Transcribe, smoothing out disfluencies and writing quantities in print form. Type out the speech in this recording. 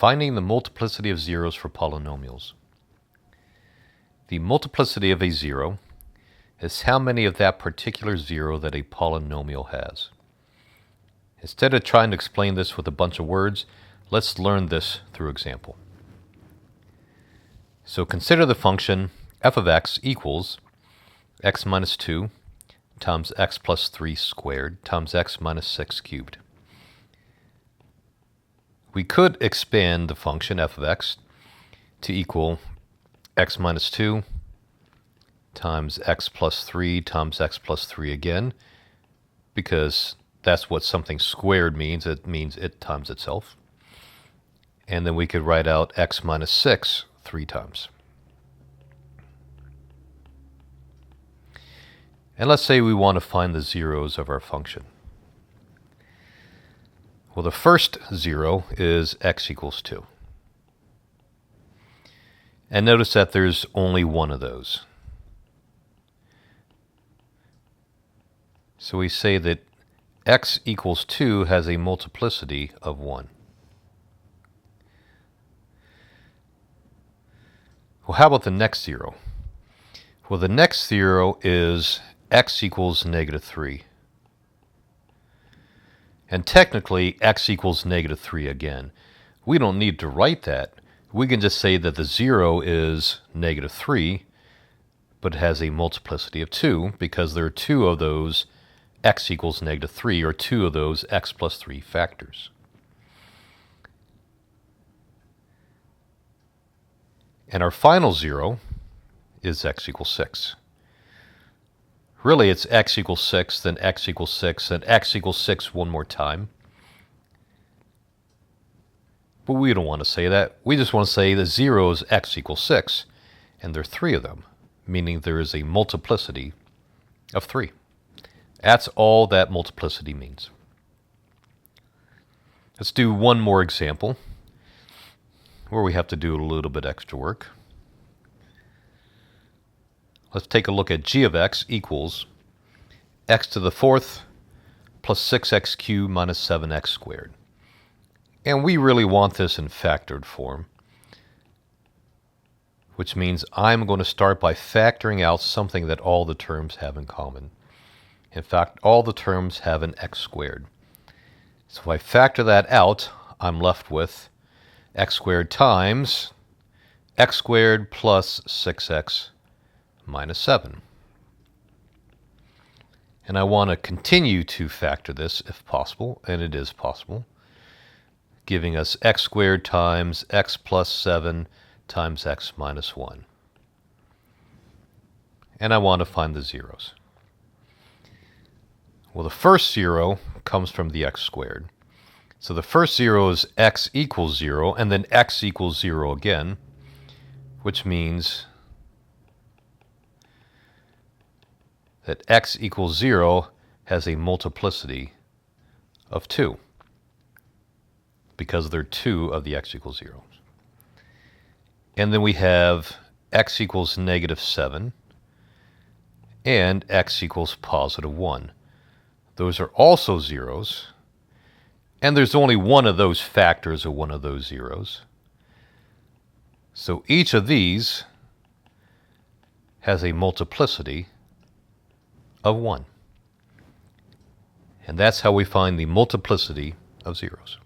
Finding the multiplicity of zeros for polynomials. The multiplicity of a zero is how many of that particular zero that a polynomial has. Instead of trying to explain this with a bunch of words, let's learn this through example. So consider the function f of x equals x minus 2 times x plus 3 squared times x minus 6 cubed. We could expand the function f of x to equal x minus 2 times x plus 3 times x plus 3 again, because that's what something squared means. It means it times itself. And then we could write out x minus 6 3 times. And let's say we want to find the zeros of our function. Well, the first zero is x equals 2. And notice that there's only one of those. So we say that x equals 2 has a multiplicity of 1. Well, how about the next zero? Well, the next zero is x equals negative 3. And technically, x equals negative 3 again. We don't need to write that. We can just say that the zero is negative 3, but it has a multiplicity of 2 because there are two of those x equals negative 3, or two of those x plus 3 factors. And our final zero is x equals 6. Really, it's x equals 6, then x equals 6, then x equals 6 one more time. But we don't want to say that. We just want to say the zero is x equals 6, and there are three of them, meaning there is a multiplicity of 3. That's all that multiplicity means. Let's do one more example where we have to do a little bit extra work. Let's take a look at g of x equals x to the 4th plus 6x cubed minus 7x squared. And we really want this in factored form, which means I'm going to start by factoring out something that all the terms have in common. In fact, all the terms have an x squared. So if I factor that out, I'm left with x squared times x squared plus 6x minus 7. And I want to continue to factor this if possible, and it is possible, giving us x squared times x plus 7 times x minus 1. And I want to find the zeros. Well, the first zero comes from the x squared. So the first zero is x equals 0, and then x equals 0 again, which means that x equals 0 has a multiplicity of 2, because there are two of the x equals 0. And then we have x equals negative 7 and x equals positive 1. Those are also zeros, and there's only one of those factors of one of those zeros. So each of these has a multiplicity of 1. And that's how we find the multiplicity of zeros.